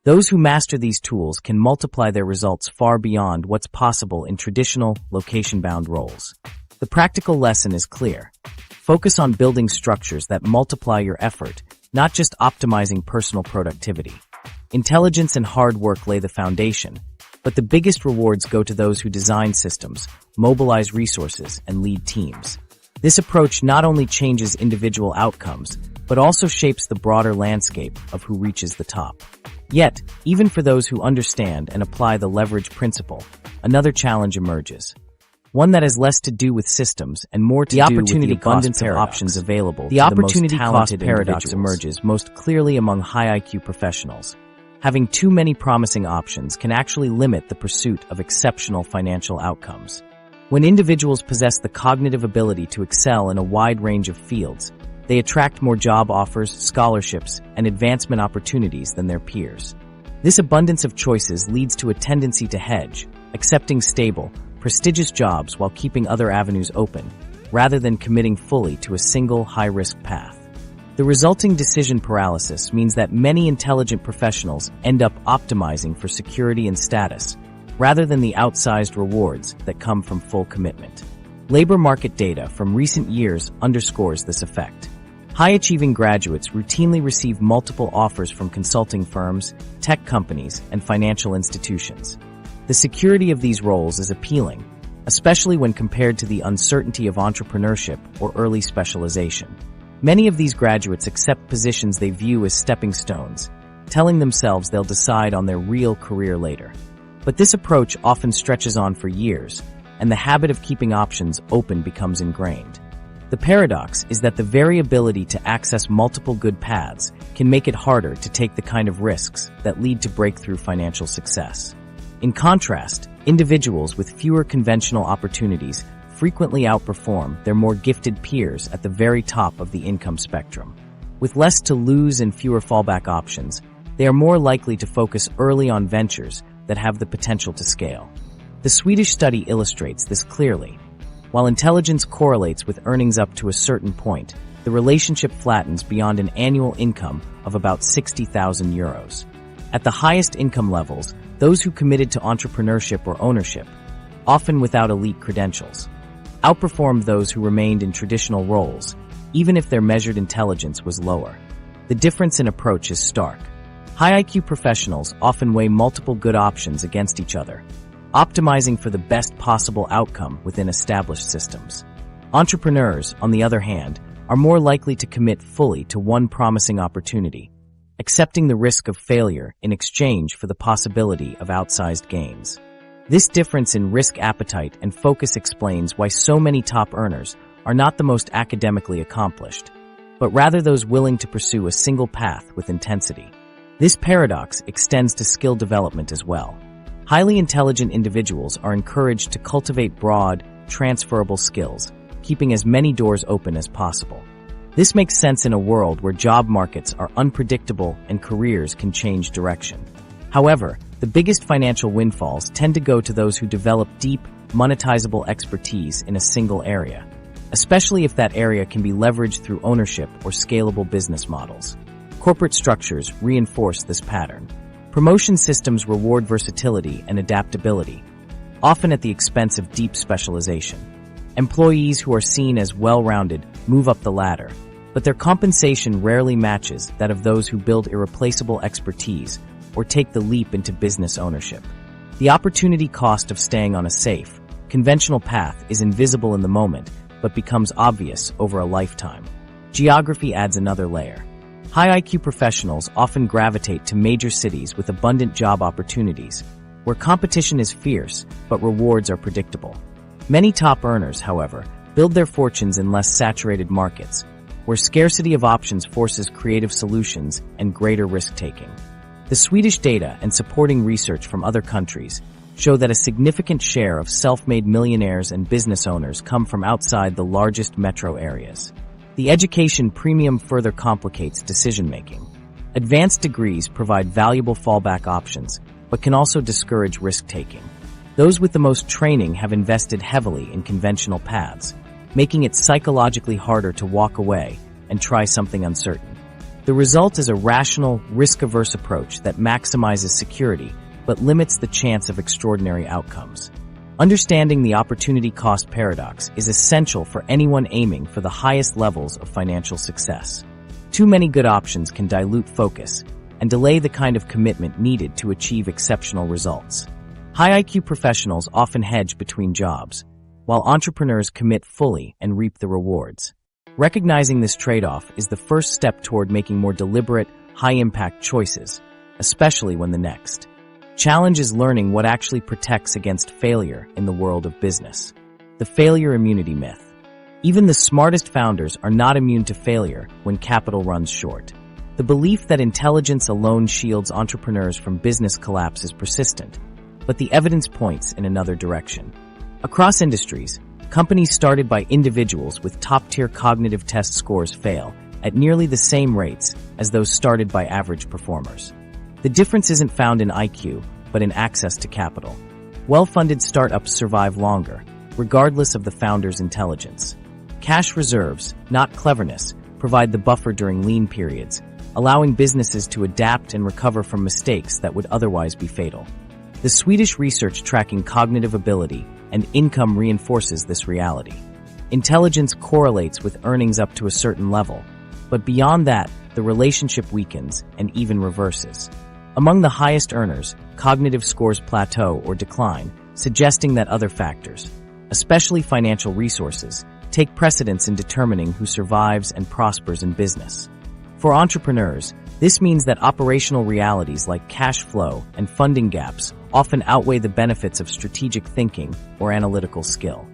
Those who master these tools can multiply their results far beyond what's possible in traditional, location-bound roles. The practical lesson is clear. Focus on building structures that multiply your effort, not just optimizing personal productivity. Intelligence and hard work lay the foundation, but the biggest rewards go to those who design systems, mobilize resources, and lead teams. This approach not only changes individual outcomes, but also shapes the broader landscape of who reaches the top. Yet, even for those who understand and apply the leverage principle, another challenge emerges. One that has less to do with systems and more to do with the abundance of options available. The opportunity cost paradox emerges most clearly among high IQ professionals. Having too many promising options can actually limit the pursuit of exceptional financial outcomes. When individuals possess the cognitive ability to excel in a wide range of fields, they attract more job offers, scholarships, and advancement opportunities than their peers. This abundance of choices leads to a tendency to hedge, accepting stable, prestigious jobs while keeping other avenues open, rather than committing fully to a single high-risk path. The resulting decision paralysis means that many intelligent professionals end up optimizing for security and status, rather than the outsized rewards that come from full commitment. Labor market data from recent years underscores this effect. High-achieving graduates routinely receive multiple offers from consulting firms, tech companies, and financial institutions. The security of these roles is appealing, especially when compared to the uncertainty of entrepreneurship or early specialization. Many of these graduates accept positions they view as stepping stones, telling themselves they'll decide on their real career later. But this approach often stretches on for years, and the habit of keeping options open becomes ingrained. The paradox is that the very ability to access multiple good paths can make it harder to take the kind of risks that lead to breakthrough financial success. In contrast, individuals with fewer conventional opportunities frequently outperform their more gifted peers at the very top of the income spectrum. With less to lose and fewer fallback options, they are more likely to focus early on ventures that have the potential to scale. The Swedish study illustrates this clearly. While intelligence correlates with earnings up to a certain point, the relationship flattens beyond an annual income of about 60,000 euros. At the highest income levels, those who committed to entrepreneurship or ownership, often without elite credentials, outperformed those who remained in traditional roles, even if their measured intelligence was lower. The difference in approach is stark. High IQ professionals often weigh multiple good options against each other, optimizing for the best possible outcome within established systems. Entrepreneurs, on the other hand, are more likely to commit fully to one promising opportunity, accepting the risk of failure in exchange for the possibility of outsized gains. This difference in risk appetite and focus explains why so many top earners are not the most academically accomplished, but rather those willing to pursue a single path with intensity. This paradox extends to skill development as well. Highly intelligent individuals are encouraged to cultivate broad, transferable skills, keeping as many doors open as possible. This makes sense in a world where job markets are unpredictable and careers can change direction. However, the biggest financial windfalls tend to go to those who develop deep, monetizable expertise in a single area, especially if that area can be leveraged through ownership or scalable business models. Corporate structures reinforce this pattern. Promotion systems reward versatility and adaptability, often at the expense of deep specialization. Employees who are seen as well-rounded move up the ladder, but their compensation rarely matches that of those who build irreplaceable expertise or take the leap into business ownership. The opportunity cost of staying on a safe, conventional path is invisible in the moment, but becomes obvious over a lifetime. Geography adds another layer. High IQ professionals often gravitate to major cities with abundant job opportunities, where competition is fierce, but rewards are predictable. Many top earners, however, build their fortunes in less saturated markets, where scarcity of options forces creative solutions and greater risk-taking. The Swedish data and supporting research from other countries show that a significant share of self-made millionaires and business owners come from outside the largest metro areas. The education premium further complicates decision-making. Advanced degrees provide valuable fallback options, but can also discourage risk-taking. Those with the most training have invested heavily in conventional paths, making it psychologically harder to walk away and try something uncertain. The result is a rational, risk-averse approach that maximizes security but limits the chance of extraordinary outcomes. Understanding the opportunity cost paradox is essential for anyone aiming for the highest levels of financial success. Too many good options can dilute focus and delay the kind of commitment needed to achieve exceptional results. High IQ professionals often hedge between jobs, while entrepreneurs commit fully and reap the rewards. Recognizing this trade-off is the first step toward making more deliberate, high-impact choices, especially when the next challenge is learning what actually protects against failure in the world of business. The failure immunity myth. Even the smartest founders are not immune to failure when capital runs short. The belief that intelligence alone shields entrepreneurs from business collapse is persistent, but the evidence points in another direction. Across industries, companies started by individuals with top-tier cognitive test scores fail at nearly the same rates as those started by average performers. The difference isn't found in IQ, but in access to capital. Well-funded startups survive longer, regardless of the founder's intelligence. Cash reserves, not cleverness, provide the buffer during lean periods, allowing businesses to adapt and recover from mistakes that would otherwise be fatal. The Swedish research tracking cognitive ability and income reinforces this reality. Intelligence correlates with earnings up to a certain level, but beyond that, the relationship weakens and even reverses. Among the highest earners, cognitive scores plateau or decline, suggesting that other factors, especially financial resources, take precedence in determining who survives and prospers in business. For entrepreneurs, this means that operational realities like cash flow and funding gaps often outweigh the benefits of strategic thinking or analytical skill.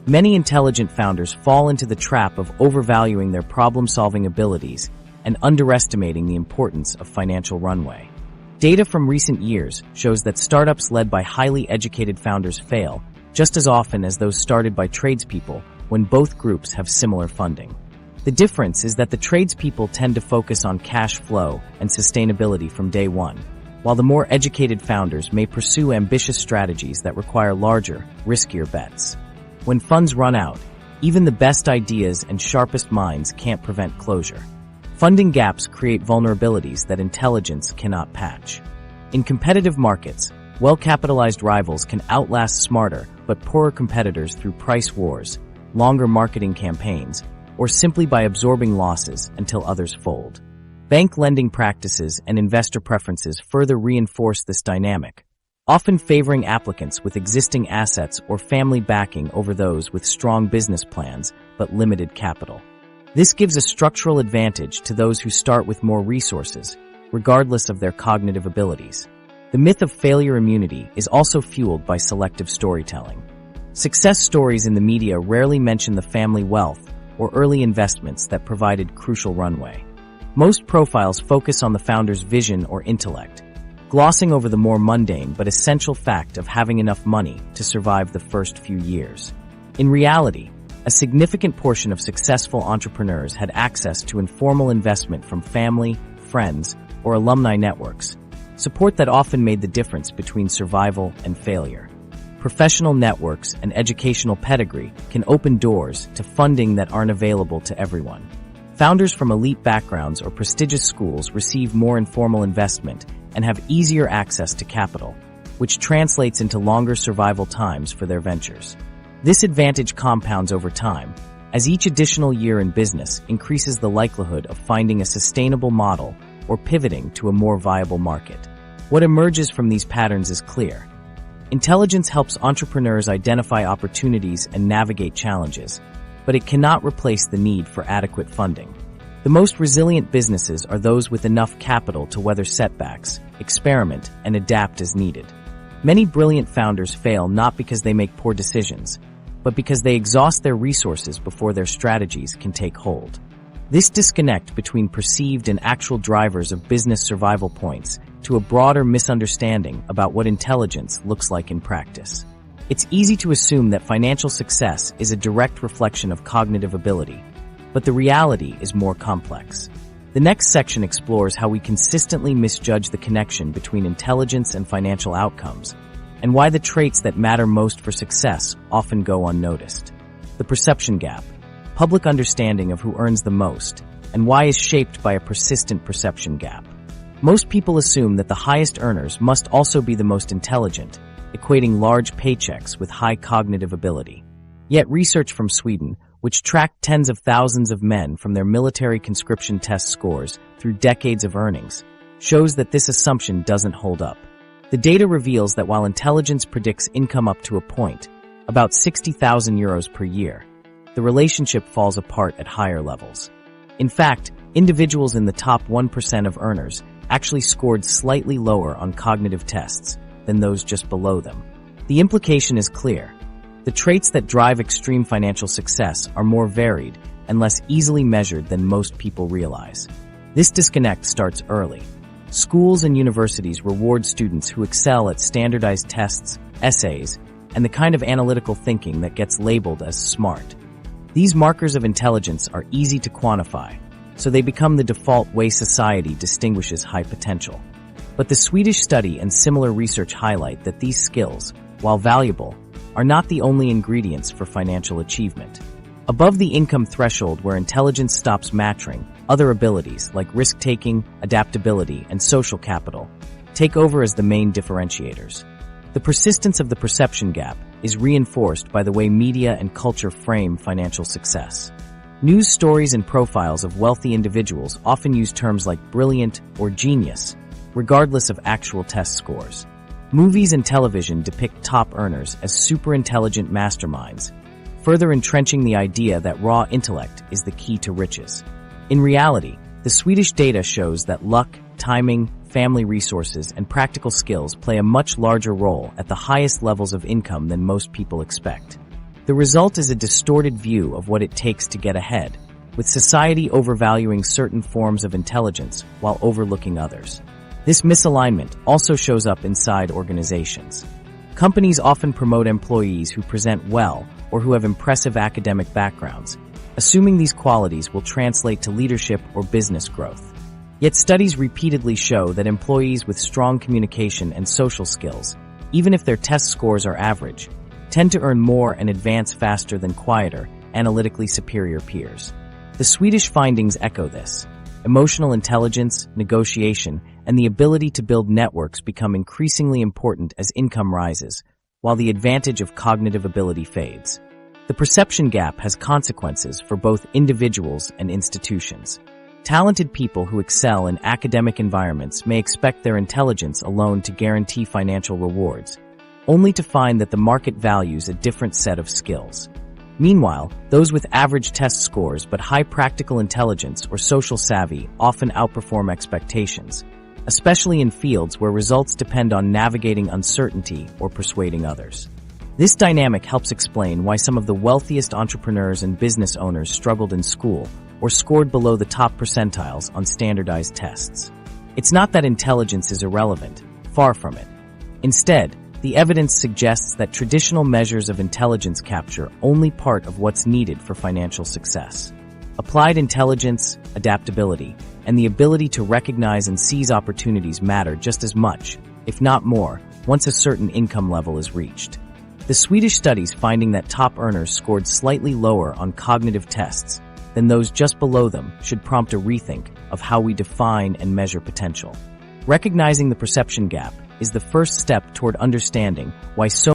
Many intelligent founders fall into the trap of overvaluing their problem-solving abilities and underestimating the importance of financial runway. Data from recent years shows that startups led by highly educated founders fail just as often as those started by tradespeople when both groups have similar funding. The difference is that the tradespeople tend to focus on cash flow and sustainability from day one, while the more educated founders may pursue ambitious strategies that require larger, riskier bets. When funds run out, even the best ideas and sharpest minds can't prevent closure. Funding gaps create vulnerabilities that intelligence cannot patch. In competitive markets, well-capitalized rivals can outlast smarter but poorer competitors through price wars, longer marketing campaigns, or simply by absorbing losses until others fold. Bank lending practices and investor preferences further reinforce this dynamic, often favoring applicants with existing assets or family backing over those with strong business plans but limited capital. This gives a structural advantage to those who start with more resources, regardless of their cognitive abilities. The myth of failure immunity is also fueled by selective storytelling. Success stories in the media rarely mention the family wealth or early investments that provided crucial runway. Most profiles focus on the founder's vision or intellect, glossing over the more mundane but essential fact of having enough money to survive the first few years. In reality, a significant portion of successful entrepreneurs had access to informal investment from family, friends, or alumni networks, support that often made the difference between survival and failure. Professional networks and educational pedigree can open doors to funding that aren't available to everyone. Founders from elite backgrounds or prestigious schools receive more informal investment and have easier access to capital, which translates into longer survival times for their ventures. This advantage compounds over time, as each additional year in business increases the likelihood of finding a sustainable model or pivoting to a more viable market. What emerges from these patterns is clear. Intelligence helps entrepreneurs identify opportunities and navigate challenges, but it cannot replace the need for adequate funding. The most resilient businesses are those with enough capital to weather setbacks, experiment, and adapt as needed. Many brilliant founders fail not because they make poor decisions, but because they exhaust their resources before their strategies can take hold. This disconnect between perceived and actual drivers of business survival points to a broader misunderstanding about what intelligence looks like in practice. It's easy to assume that financial success is a direct reflection of cognitive ability, but the reality is more complex. The next section explores how we consistently misjudge the connection between intelligence and financial outcomes, and why the traits that matter most for success often go unnoticed. The perception gap, public understanding of who earns the most, and why is shaped by a persistent perception gap. Most people assume that the highest earners must also be the most intelligent, equating large paychecks with high cognitive ability. Yet research from Sweden, which tracked tens of thousands of men from their military conscription test scores through decades of earnings, shows that this assumption doesn't hold up. The data reveals that while intelligence predicts income up to a point, about 60,000 euros per year, the relationship falls apart at higher levels. In fact, individuals in the top 1% of earners actually scored slightly lower on cognitive tests than those just below them. The implication is clear. The traits that drive extreme financial success are more varied and less easily measured than most people realize. This disconnect starts early. Schools and universities reward students who excel at standardized tests, essays, and the kind of analytical thinking that gets labeled as smart. These markers of intelligence are easy to quantify, so they become the default way society distinguishes high potential. But the Swedish study and similar research highlight that these skills, while valuable, are not the only ingredients for financial achievement. Above the income threshold where intelligence stops matching, other abilities like risk-taking, adaptability, and social capital take over as the main differentiators. The persistence of the perception gap is reinforced by the way media and culture frame financial success. News stories and profiles of wealthy individuals often use terms like brilliant or genius, regardless of actual test scores. Movies and television depict top earners as super-intelligent masterminds, further entrenching the idea that raw intellect is the key to riches. In reality, the Swedish data shows that luck, timing, family resources, and practical skills play a much larger role at the highest levels of income than most people expect. The result is a distorted view of what it takes to get ahead, with society overvaluing certain forms of intelligence while overlooking others. This misalignment also shows up inside organizations. Companies often promote employees who present well or who have impressive academic backgrounds, assuming these qualities will translate to leadership or business growth. Yet studies repeatedly show that employees with strong communication and social skills, even if their test scores are average, tend to earn more and advance faster than quieter, analytically superior peers. The Swedish findings echo this. Emotional intelligence, negotiation, and the ability to build networks become increasingly important as income rises, while the advantage of cognitive ability fades. The perception gap has consequences for both individuals and institutions. Talented people who excel in academic environments may expect their intelligence alone to guarantee financial rewards, only to find that the market values a different set of skills. Meanwhile, those with average test scores but high practical intelligence or social savvy often outperform expectations, especially in fields where results depend on navigating uncertainty or persuading others. This dynamic helps explain why some of the wealthiest entrepreneurs and business owners struggled in school or scored below the top percentiles on standardized tests. It's not that intelligence is irrelevant, far from it. Instead, the evidence suggests that traditional measures of intelligence capture only part of what's needed for financial success. Applied intelligence, adaptability, and the ability to recognize and seize opportunities matter just as much, if not more, once a certain income level is reached. The Swedish studies finding that top earners scored slightly lower on cognitive tests than those just below them should prompt a rethink of how we define and measure potential. Recognizing the perception gap is the first step toward understanding why so